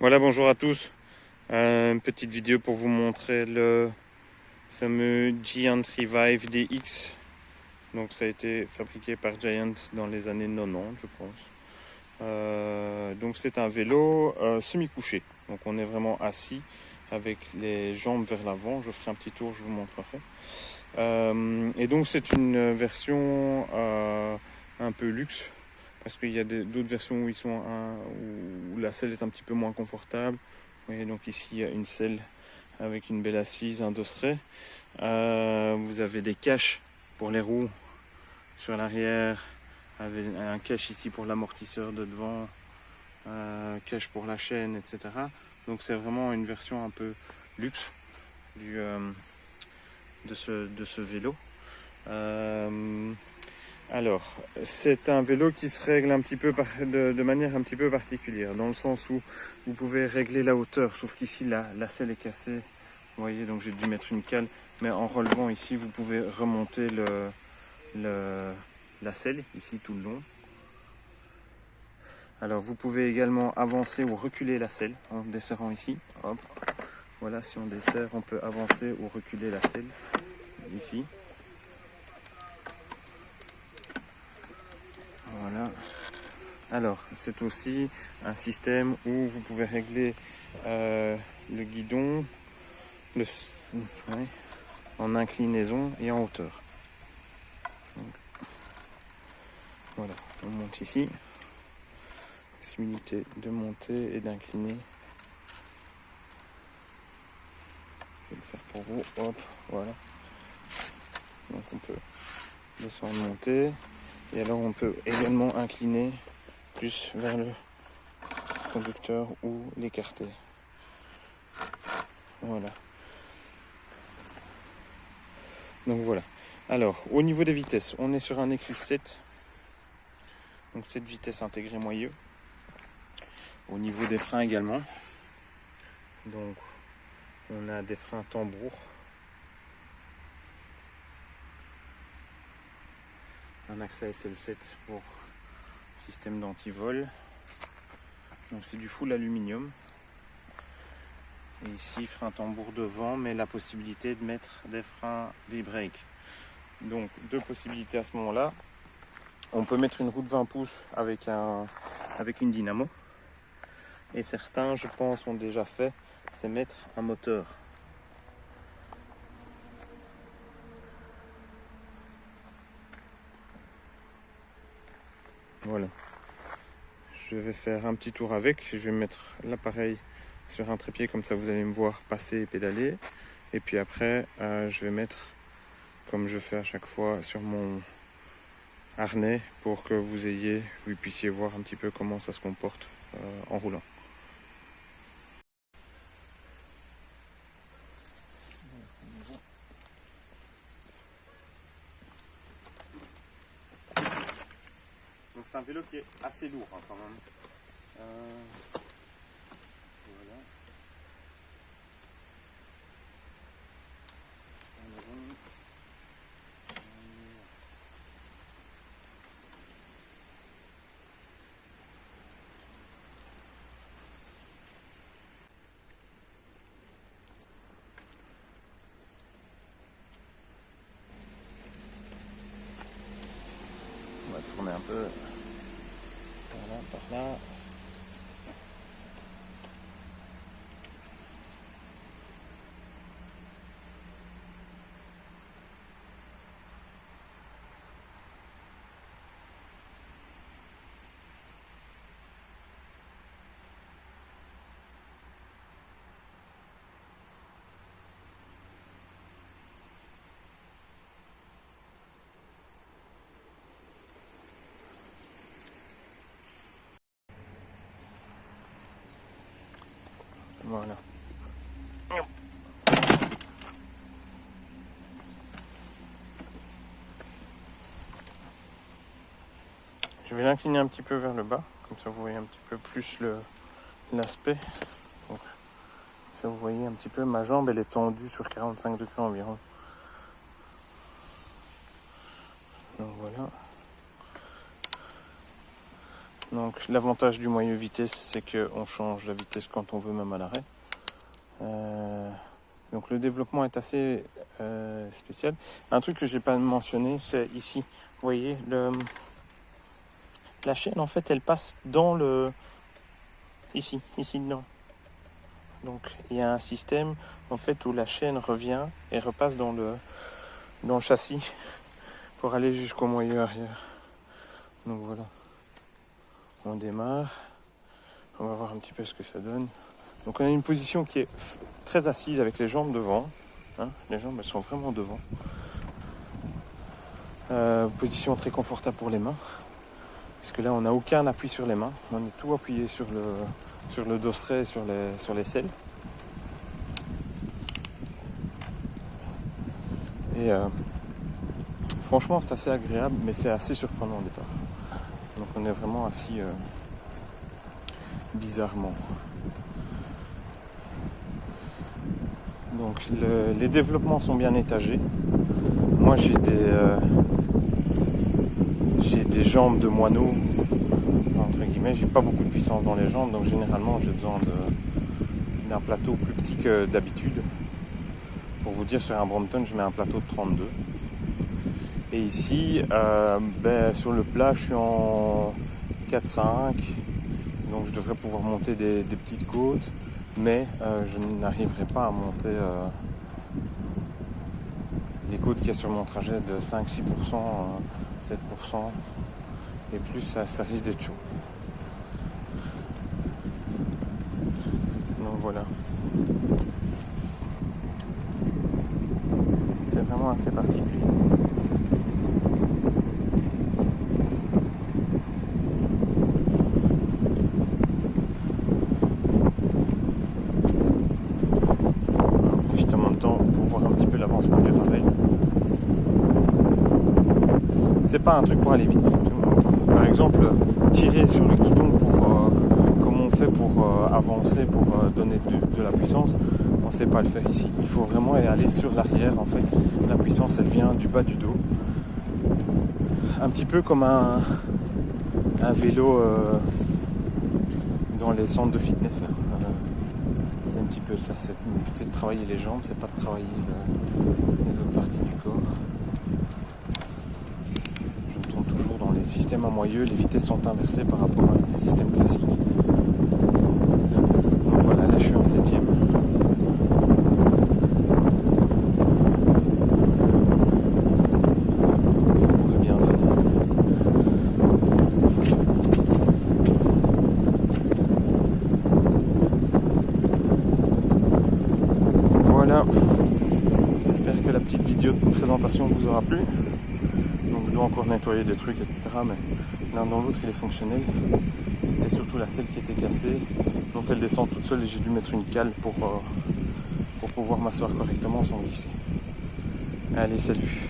Voilà, bonjour à tous. Une petite vidéo pour vous montrer le fameux Giant Revive DX. Donc ça a été fabriqué par Giant dans les années 90, je pense. Donc c'est un vélo semi-couché. Donc on est vraiment assis avec les jambes vers l'avant. Je ferai un petit tour, je vous montrerai. Et donc c'est une version un peu luxe, parce qu'il y a d'autres versions où la selle est un petit peu moins confortable. Vous voyez, donc ici il y a une selle avec une belle assise, un dosseret. Vous avez des caches pour les roues sur l'arrière, avec un cache ici pour l'amortisseur de devant, cache pour la chaîne, etc. Donc c'est vraiment une version un peu luxe de ce vélo. Alors, c'est un vélo qui se règle un petit peu de manière un petit peu particulière, dans le sens où vous pouvez régler la hauteur, sauf qu'ici la selle est cassée. Vous voyez, donc j'ai dû mettre une cale, mais en relevant ici, vous pouvez remonter la selle, ici tout le long. Alors, vous pouvez également avancer ou reculer la selle en desserrant ici. Hop. Voilà, si on desserre, on peut avancer ou reculer la selle, ici. Voilà. Alors, c'est aussi un système où vous pouvez régler le guidon en inclinaison et en hauteur. Donc, voilà, on monte ici. Possibilité de monter et d'incliner. Je vais le faire pour vous. Hop, voilà. Donc on peut descendre, monter. Et alors on peut également incliner plus vers le conducteur ou l'écarter. Voilà. Donc voilà. Alors, au niveau des vitesses, on est sur un Nexus 7. Donc 7 vitesses intégrées moyeu. Au niveau des freins également. Donc on a des freins tambour. Un AXA SL7 pour système d'antivol. Donc c'est du full aluminium. Et ici, frein tambour devant, mais la possibilité de mettre des freins V-brake. Donc deux possibilités à ce moment-là. On peut mettre une roue de 20 pouces avec une dynamo. Et certains, je pense, ont déjà fait, c'est mettre un moteur. Voilà. Je vais faire un petit tour avec. Je vais mettre l'appareil sur un trépied, comme ça vous allez me voir passer et pédaler. Et puis après, je vais mettre, comme je fais à chaque fois, sur mon harnais pour que vous puissiez voir un petit peu comment ça se comporte en roulant. Donc c'est un vélo qui est assez lourd quand même. Voilà. On va tourner un peu. Voilà, par là. Voilà. Je vais l'incliner un petit peu vers le bas, comme ça vous voyez un petit peu plus l'aspect. Donc, ça vous voyez un petit peu, ma jambe elle est tendue sur 45 degrés environ. Donc voilà. Donc l'avantage du moyen vitesse, c'est qu'on change la vitesse quand on veut, même à l'arrêt. Donc le développement est assez spécial. Un truc que je n'ai pas mentionné, c'est ici. Vous voyez, la chaîne, en fait, elle passe dans le... Ici dedans. Donc il y a un système, en fait, où la chaîne revient et repasse dans le châssis pour aller jusqu'au moyeu arrière. Donc voilà. On démarre. On va voir un petit peu ce que ça donne. Donc on a une position qui est très assise avec les jambes devant. Hein, les jambes, elles sont vraiment devant. Position très confortable pour les mains. Parce que là, on n'a aucun appui sur les mains. On est tout appuyé sur le dosseret et sur les selles. Et franchement, c'est assez agréable, mais c'est assez surprenant au départ. Donc on est vraiment assis bizarrement. Donc les développements sont bien étagés. Moi j'ai des jambes de moineau, entre guillemets. J'ai pas beaucoup de puissance dans les jambes, donc généralement j'ai besoin d'un plateau plus petit que d'habitude. Pour vous dire, sur un Brompton, je mets un plateau de 32. Et ici, sur le plat, je suis en 4-5. Donc je devrais pouvoir monter des petites côtes. Mais je n'arriverai pas à monter les côtes qu'il y a sur mon trajet de 5-6%, 7%. Et plus, ça risque d'être chaud. Donc voilà. C'est vraiment assez particulier. On profite en même temps pour voir un petit peu l'avancement du travail. C'est pas un truc pour aller vite. Par exemple, tirer sur le guidon comme on fait pour avancer, pour donner de la puissance, on ne sait pas le faire ici. Il faut vraiment aller sur l'arrière. En fait, la puissance, elle vient du bas du dos. Un petit peu comme un vélo dans les centres de fitness. C'est un petit peu ça. C'est de travailler les jambes, c'est pas de travailler les autres parties du corps. Je me tourne toujours dans les systèmes à moyeu. Les vitesses sont inversées par rapport à un système classique. Donc voilà, là je suis en 7e. J'espère que la petite vidéo de présentation vous aura plu. Donc je dois encore nettoyer des trucs, etc. Mais l'un dans l'autre il est fonctionnel. C'était surtout la selle qui était cassée. Donc elle descend toute seule et j'ai dû mettre une cale pour pouvoir m'asseoir correctement sans glisser. Allez, salut!